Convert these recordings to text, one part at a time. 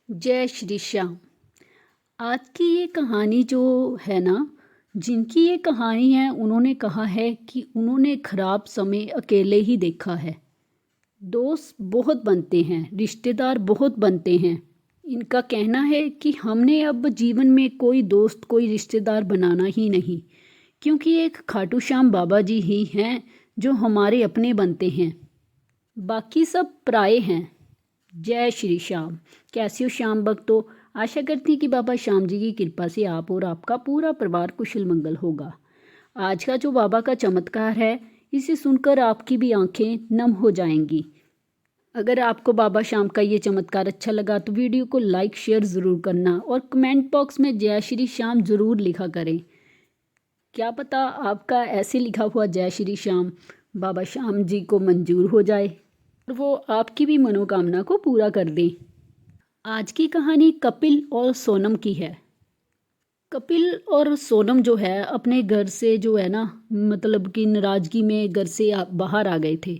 जय श्री श्याम। आज की ये कहानी जो है ना, जिनकी ये कहानी है उन्होंने कहा है कि उन्होंने खराब समय अकेले ही देखा है। दोस्त बहुत बनते हैं, रिश्तेदार बहुत बनते हैं। इनका कहना है कि हमने अब जीवन में कोई दोस्त कोई रिश्तेदार बनाना ही नहीं, क्योंकि एक खाटू श्याम बाबा जी ही हैं जो हमारे अपने बनते हैं, बाकी सब पराये हैं। जय श्री श्याम। कैसे हो श्याम भक्तों? आशा करती हूँ कि बाबा श्याम जी की कृपा से आप और आपका पूरा परिवार कुशल मंगल होगा। आज का जो बाबा का चमत्कार है, इसे सुनकर आपकी भी आंखें नम हो जाएंगी। अगर आपको बाबा श्याम का ये चमत्कार अच्छा लगा तो वीडियो को लाइक शेयर ज़रूर करना और कमेंट बॉक्स में जय श्री श्याम ज़रूर लिखा करें। क्या पता आपका ऐसे लिखा हुआ जय श्री श्याम बाबा श्याम जी को मंजूर हो जाए और वो आपकी भी मनोकामना को पूरा कर दें। आज की कहानी कपिल और सोनम की है। कपिल और सोनम जो है अपने घर से जो है ना, मतलब कि नाराज़गी में घर से बाहर आ गए थे।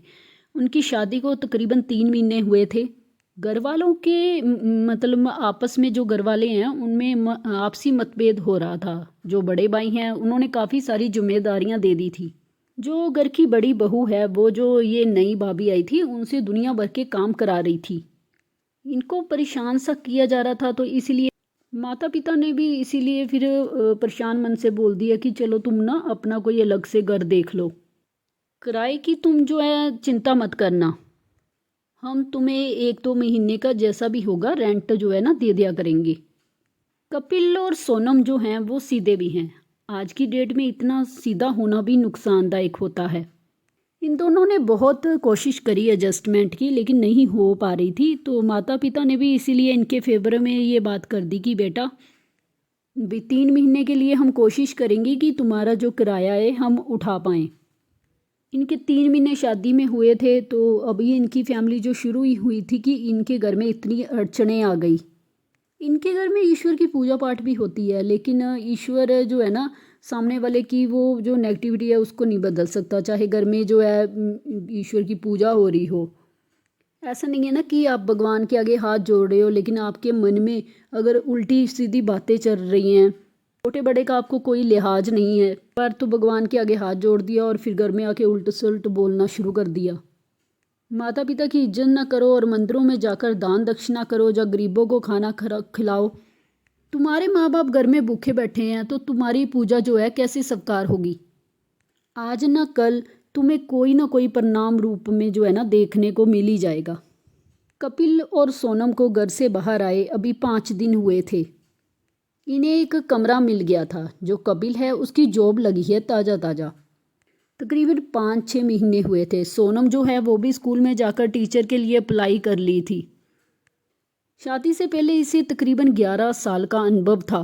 उनकी शादी को तकरीबन 3 महीने हुए थे। घर वालों के मतलब आपस में जो घर वाले हैं उनमें आपसी मतभेद हो रहा था। जो बड़े भाई हैं उन्होंने काफ़ी सारी जिम्मेदारियां दे दी थी। जो घर की बड़ी बहू है वो जो ये नई भाभी आई थी उनसे दुनिया भर के काम करा रही थी। इनको परेशान सा किया जा रहा था, तो इसीलिए माता पिता ने भी इसीलिए फिर परेशान मन से बोल दिया कि चलो तुम ना अपना कोई अलग से घर देख लो, किराए की तुम जो है चिंता मत करना, हम तुम्हें 1-2 महीने का जैसा भी होगा रेंट जो है ना दे दिया करेंगे। कपिल और सोनम जो हैं वो सीधे भी हैं। आज की डेट में इतना सीधा होना भी नुकसानदायक होता है। इन दोनों ने बहुत कोशिश करी एडजस्टमेंट की, लेकिन नहीं हो पा रही थी। तो माता पिता ने भी इसीलिए इनके फेवर में ये बात कर दी कि बेटा 3 महीने के लिए हम कोशिश करेंगे कि तुम्हारा जो किराया है हम उठा पाएँ। इनके 3 महीने शादी में हुए थे, तो अभी इनकी फैमिली जो शुरू ही हुई थी कि इनके घर में इतनी अड़चनें आ गई। इनके घर में ईश्वर की पूजा पाठ भी होती है, लेकिन ईश्वर जो है ना, सामने वाले की वो जो नेगेटिविटी है उसको नहीं बदल सकता, चाहे घर में जो है ईश्वर की पूजा हो रही हो। ऐसा नहीं है ना कि आप भगवान के आगे हाथ जोड़ रहे हो लेकिन आपके मन में अगर उल्टी सीधी बातें चल रही हैं, छोटे बड़े का आपको कोई लिहाज नहीं है, पर तो भगवान के आगे हाथ जोड़ दिया और फिर घर में आके उल्ट सुलट बोलना शुरू कर दिया। माता पिता की इज्जत ना करो और मंदिरों में जाकर दान दक्षिणा करो, जब गरीबों को खाना खिलाओ। तुम्हारे माँ बाप घर में भूखे बैठे हैं तो तुम्हारी पूजा जो है कैसे सत्कार होगी? आज ना कल तुम्हें कोई ना कोई परिणाम रूप में जो है ना देखने को मिल ही जाएगा। कपिल और सोनम को घर से बाहर आए अभी 5 दिन हुए थे। इन्हें एक कमरा मिल गया था। जो कपिल है उसकी जॉब लगी है ताज़ा ताज़ा। तकरीबन 5-6 महीने हुए थे। सोनम जो है वो भी स्कूल में जाकर टीचर के लिए अप्लाई कर ली थी। शादी से पहले इसे तकरीबन 11 साल का अनुभव था।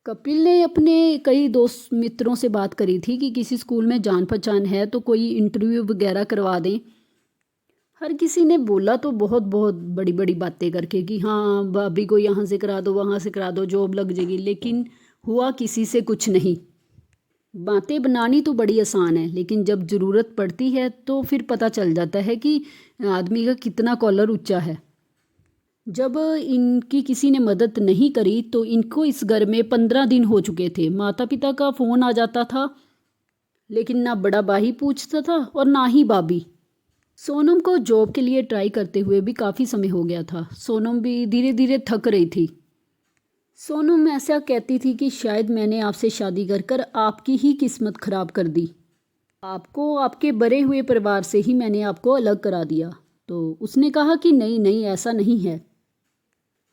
कपिल ने अपने कई दोस्त मित्रों से बात करी थी कि किसी स्कूल में जान पहचान है तो कोई इंटरव्यू वगैरह करवा दें। हर किसी ने बोला तो बहुत बहुत बड़ी बड़ी बातें करके कि हाँ भाभी को यहाँ से करा दो, वहाँ से करा दो, जॉब लग जाएगी, लेकिन हुआ किसी से कुछ नहीं। बातें बनानी तो बड़ी आसान है, लेकिन जब ज़रूरत पड़ती है तो फिर पता चल जाता है कि आदमी का कितना कॉलर ऊंचा है। जब इनकी किसी ने मदद नहीं करी तो इनको इस घर में 15 दिन हो चुके थे। माता पिता का फ़ोन आ जाता था लेकिन ना बड़ा भाई पूछता था और ना ही भाभी। सोनम को जॉब के लिए ट्राई करते हुए भी काफ़ी समय हो गया था। सोनम भी धीरे धीरे थक रही थी। सोनम ऐसा कहती थी कि शायद मैंने आपसे शादी कर कर आपकी ही किस्मत ख़राब कर दी। आपको आपके बड़े हुए परिवार से ही मैंने आपको अलग करा दिया। तो उसने कहा कि नहीं नहीं, ऐसा नहीं है,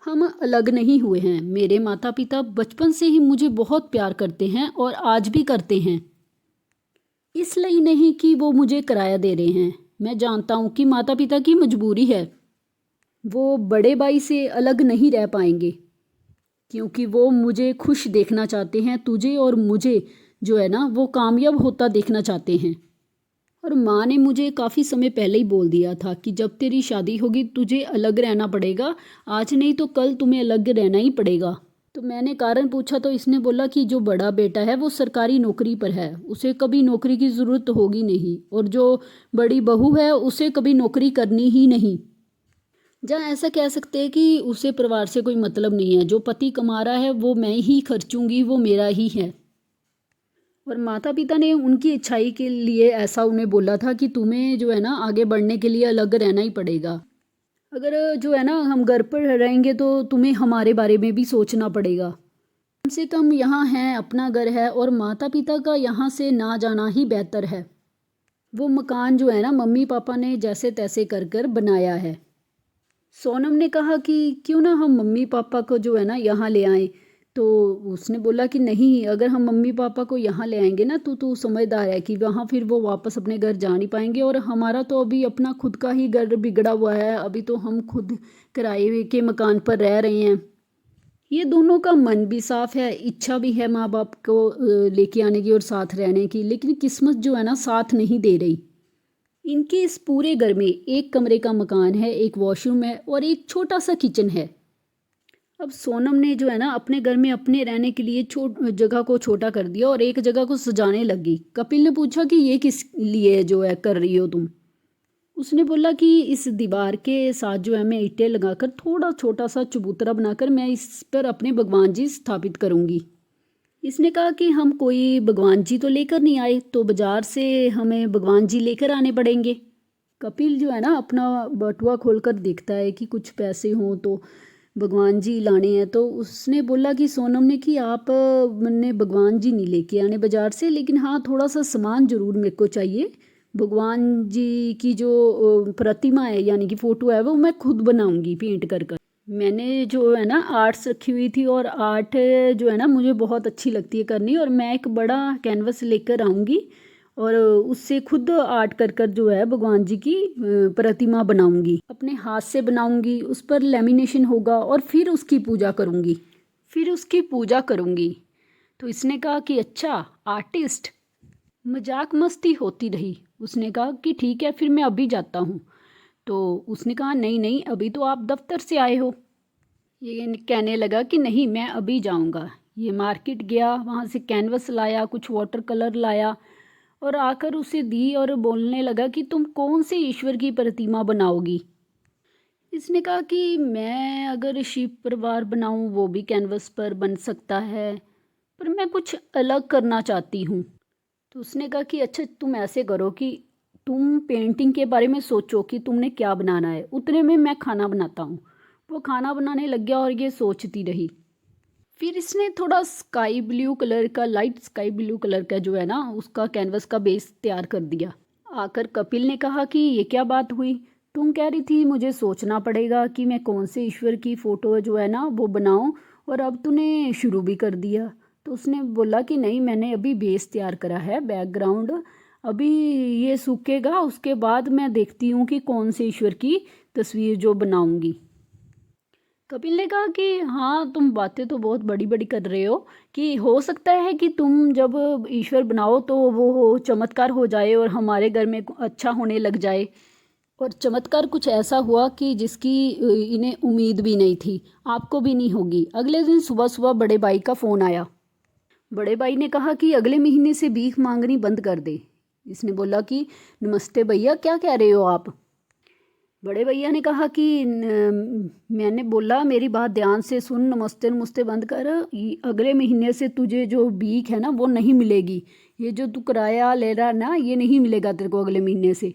हम अलग नहीं हुए हैं। मेरे माता पिता बचपन से ही मुझे बहुत प्यार करते हैं और आज भी करते हैं। इसलिए नहीं कि वो मुझे किराया दे रहे हैं। मैं जानता हूँ कि माता पिता की मजबूरी है, वो बड़े भाई से अलग नहीं रह पाएंगे क्योंकि वो मुझे खुश देखना चाहते हैं। तुझे और मुझे जो है ना वो कामयाब होता देखना चाहते हैं। और माँ ने मुझे काफ़ी समय पहले ही बोल दिया था कि जब तेरी शादी होगी तुझे अलग रहना पड़ेगा, आज नहीं तो कल तुम्हें अलग रहना ही पड़ेगा। तो मैंने कारण पूछा तो इसने बोला कि जो बड़ा बेटा है वो सरकारी नौकरी पर है, उसे कभी नौकरी की ज़रूरत होगी नहीं, और जो बड़ी बहू है उसे कभी नौकरी करनी ही नहीं। जहाँ ऐसा कह सकते हैं कि उसे परिवार से कोई मतलब नहीं है, जो पति कमा रहा है वो मैं ही खर्चूंगी, वो मेरा ही है। और माता पिता ने उनकी इच्छाई के लिए ऐसा उन्हें बोला था कि तुम्हें जो है ना आगे बढ़ने के लिए अलग रहना ही पड़ेगा। अगर जो है ना हम घर पर रहेंगे तो तुम्हें हमारे बारे में भी सोचना पड़ेगा। कम से कम यहाँ हैं, अपना घर है, और माता पिता का यहाँ से ना जाना ही बेहतर है। वो मकान जो है ना मम्मी पापा ने जैसे तैसे कर कर बनाया है। सोनम ने कहा कि क्यों ना हम मम्मी पापा को जो है ना यहाँ ले आएं। तो उसने बोला कि नहीं, अगर हम मम्मी पापा को यहाँ ले आएंगे ना तो तू समझदार है कि वहाँ फिर वो वापस अपने घर जा नहीं पाएंगे, और हमारा तो अभी अपना खुद का ही घर बिगड़ा हुआ है, अभी तो हम खुद किराए के मकान पर रह रहे हैं। ये दोनों का मन भी साफ है, इच्छा भी है माँ बाप को लेके आने की और साथ रहने की, लेकिन किस्मत जो है ना साथ नहीं दे रही। इनके इस पूरे घर में एक कमरे का मकान है, एक वॉशरूम है और एक छोटा सा किचन है। अब सोनम ने जो है ना अपने घर में अपने रहने के लिए जगह को छोटा कर दिया और एक जगह को सजाने लगी। कपिल ने पूछा कि ये किस लिए जो है कर रही हो तुम। उसने बोला कि इस दीवार के साथ जो है मैं ईंटें लगाकर थोड़ा छोटा सा चबूतरा बनाकर मैं इस पर अपने भगवान जी स्थापित करूंगी। इसने कहा कि हम कोई भगवान जी तो लेकर नहीं आए, तो बाजार से हमें भगवान जी लेकर आने पड़ेंगे। कपिल जो है ना अपना बटुआ खोलकर देखता है कि कुछ पैसे हों तो भगवान जी लाने हैं। तो उसने बोला कि सोनम ने कि आप ने भगवान जी नहीं लेके आने बाजार से, लेकिन हाँ थोड़ा सा सामान ज़रूर मेरे को चाहिए। भगवान जी की जो प्रतिमा है यानी कि फ़ोटो है वो मैं खुद बनाऊंगी पेंट कर कर। मैंने जो है ना आर्ट्स रखी हुई थी, और आर्ट जो है ना मुझे बहुत अच्छी लगती है करनी, और मैं एक बड़ा कैनवस लेकर आऊँगी और उससे खुद आर्ट कर कर जो है भगवान जी की प्रतिमा बनाऊंगी, अपने हाथ से बनाऊंगी, उस पर लेमिनेशन होगा और फिर उसकी पूजा करूंगी, फिर उसकी पूजा करूंगी। तो इसने कहा कि अच्छा आर्टिस्ट। मजाक मस्ती होती रही। उसने कहा कि ठीक है फिर मैं अभी जाता हूँ। तो उसने कहा नहीं नहीं, अभी तो आप दफ्तर से आए हो। ये कहने लगा कि नहीं मैं अभी जाऊँगा। ये मार्केट गया, वहाँ से कैनवस लाया, कुछ वाटर कलर लाया और आकर उसे दी और बोलने लगा कि तुम कौन से ईश्वर की प्रतिमा बनाओगी। इसने कहा कि मैं अगर शिव परिवार बनाऊं वो भी कैनवस पर बन सकता है, पर मैं कुछ अलग करना चाहती हूँ। तो उसने कहा कि अच्छा तुम ऐसे करो कि तुम पेंटिंग के बारे में सोचो कि तुमने क्या बनाना है, उतने में मैं खाना बनाता हूँ। वो खाना बनाने लग गया और ये सोचती रही। फिर इसने थोड़ा स्काई ब्लू कलर का, लाइट स्काई ब्लू कलर का जो है ना उसका कैनवस का बेस तैयार कर दिया। आकर कपिल ने कहा कि ये क्या बात हुई, तुम कह रही थी मुझे सोचना पड़ेगा कि मैं कौन से ईश्वर की फ़ोटो जो है ना वो बनाऊं, और अब तूने शुरू भी कर दिया। तो उसने बोला कि नहीं, मैंने अभी बेस तैयार करा है, बैकग्राउंड अभी ये सूखेगा, उसके बाद मैं देखती हूँ कि कौन से ईश्वर की तस्वीर जो बनाऊंगी। कपिल ने कहा कि हाँ तुम बातें तो बहुत बड़ी बड़ी कर रहे हो, कि हो सकता है कि तुम जब ईश्वर बनाओ तो वो चमत्कार हो जाए और हमारे घर में अच्छा होने लग जाए। और चमत्कार कुछ ऐसा हुआ कि जिसकी इन्हें उम्मीद भी नहीं थी, आपको भी नहीं होगी। अगले दिन सुबह सुबह बड़े भाई का फ़ोन आया। बड़े भाई ने कहा कि अगले महीने से भीख मांगनी बंद कर दे। इसने बोला कि नमस्ते भैया, क्या कह रहे हो आप। बड़े भैया ने कहा कि मैंने बोला मेरी बात ध्यान से सुन, नमस्ते नमस्ते बंद कर, अगले महीने से तुझे जो भीख है ना वो नहीं मिलेगी। ये जो तू किराया ले रहा ना ये नहीं मिलेगा तेरे को अगले महीने से।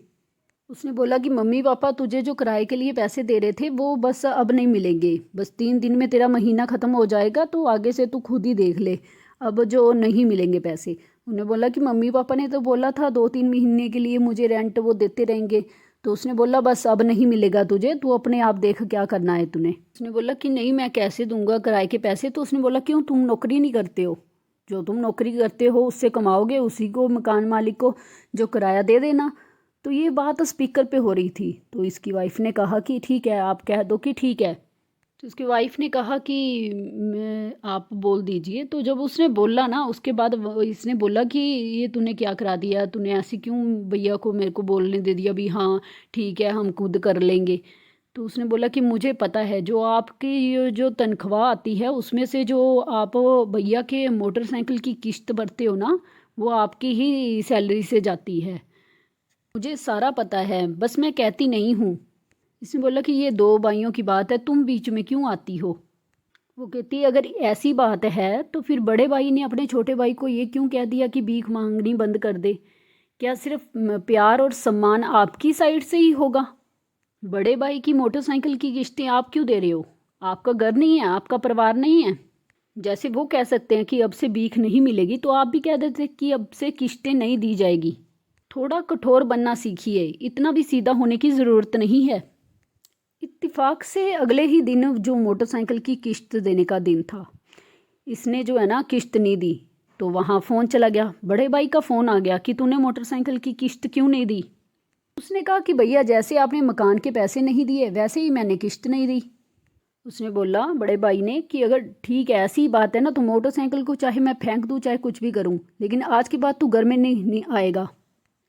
उसने बोला कि मम्मी पापा तुझे जो किराए के लिए पैसे दे रहे थे वो बस अब नहीं मिलेंगे, बस 3 दिन में तेरा महीना ख़त्म हो जाएगा, तो आगे से तू खुद ही देख ले, अब जो नहीं मिलेंगे पैसे। उन्होंने बोला कि मम्मी पापा ने तो बोला था 2-3 महीने के लिए मुझे रेंट वो देते रहेंगे। तो उसने बोला बस अब नहीं मिलेगा तुझे, तू अपने आप देख क्या करना है तूने। उसने बोला कि नहीं मैं कैसे दूंगा किराए के पैसे। तो उसने बोला क्यों, तुम नौकरी नहीं करते हो, जो तुम नौकरी करते हो उससे कमाओगे, उसी को मकान मालिक को जो किराया दे देना। तो ये बात स्पीकर पे हो रही थी। तो इसकी वाइफ ने कहा कि ठीक है आप कह दो कि ठीक है। तो उसकी वाइफ ने कहा कि मैं आप बोल दीजिए। तो जब उसने बोला ना उसके बाद इसने बोला कि ये तूने क्या करा दिया, तूने ऐसे क्यों भैया को मेरे को बोलने दे दिया भी हाँ ठीक है हम खुद कर लेंगे। तो उसने बोला कि मुझे पता है जो आपकी ये जो तनख्वाह आती है उसमें से जो आप भैया के मोटरसाइकिल की किश्त भरते हो ना वो आपकी ही सैलरी से जाती है, मुझे सारा पता है, बस मैं कहती नहीं हूँ। इसने बोला कि ये दो भाइयों की बात है, तुम बीच में क्यों आती हो। वो कहती है अगर ऐसी बात है तो फिर बड़े भाई ने अपने छोटे भाई को ये क्यों कह दिया कि भीख मांगनी बंद कर दे। क्या सिर्फ प्यार और सम्मान आपकी साइड से ही होगा। बड़े भाई की मोटरसाइकिल की किस्तें आप क्यों दे रहे हो। आपका घर नहीं है, आपका परिवार नहीं है। जैसे वो कह सकते हैं कि अब से भीख नहीं मिलेगी, तो आप भी कह देते कि अब से किस्तें नहीं दी जाएगी। थोड़ा कठोर बनना सीखिए, इतना भी सीधा होने की ज़रूरत नहीं है। इत्तेफाक से अगले ही दिन जो मोटरसाइकिल की किश्त देने का दिन था, इसने जो है ना किश्त नहीं दी, तो वहाँ फ़ोन चला गया। बड़े भाई का फ़ोन आ गया कि तूने मोटरसाइकिल की किश्त क्यों नहीं दी। उसने कहा कि भैया जैसे आपने मकान के पैसे नहीं दिए वैसे ही मैंने किश्त नहीं दी। उसने बोला बड़े भाई ने कि अगर ठीक है ऐसी बात है ना तो मोटरसाइकिल को चाहे मैं फेंक दूँ चाहे कुछ भी करूँ, लेकिन आज के बाद तू घर में नहीं आएगा।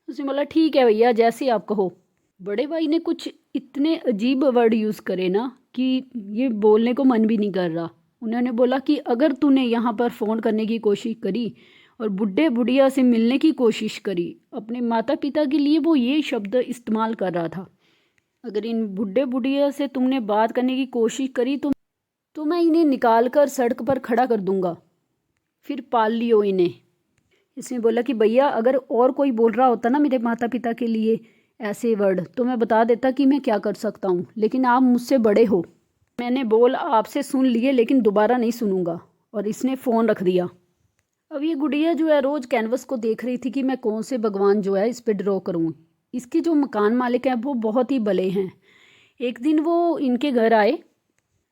उसने बोला ठीक है भैया जैसे आप कहो। बड़े भाई ने कुछ इतने अजीब वर्ड यूज़ करे ना कि ये बोलने को मन भी नहीं कर रहा। उन्होंने बोला कि अगर तूने यहाँ पर फ़ोन करने की कोशिश करी और बुढ़े बुढ़िया से मिलने की कोशिश करी, अपने माता पिता के लिए वो ये शब्द इस्तेमाल कर रहा था, अगर इन बुढ़े बुढ़िया से तुमने बात करने की कोशिश करी तो मैं इन्हें निकाल कर सड़क पर खड़ा कर दूंगा, फिर पाल लियो इन्हें। इसने बोला कि भैया अगर और कोई बोल रहा होता ना मेरे माता पिता के लिए ऐसे वर्ड तो मैं बता देता कि मैं क्या कर सकता हूँ, लेकिन आप मुझसे बड़े हो। मैंने बोल आपसे सुन लिए लेकिन दोबारा नहीं सुनूंगा। और इसने फ़ोन रख दिया। अब ये गुड़िया जो है रोज़ कैनवस को देख रही थी कि मैं कौन से भगवान जो है इस पे ड्रॉ करूँ। इसके जो मकान मालिक हैं वो बहुत ही भले हैं। एक दिन वो इनके घर आए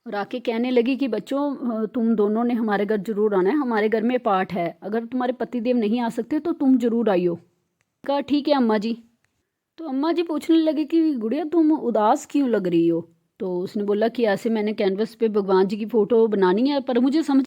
और आके कहने लगी कि बच्चों तुम दोनों ने हमारे घर ज़रूर आना है, हमारे घर में पाठ है, अगर तुम्हारे पतिदेव नहीं आ सकते तो तुम ज़रूर आइयो। कहा ठीक है अम्मा जी। तो अम्मा जी पूछने लगे कि गुड़िया तुम उदास क्यों लग रही हो। तो उसने बोला कि ऐसे मैंने कैनवस पे भगवान जी की फ़ोटो बनानी है पर मुझे समझ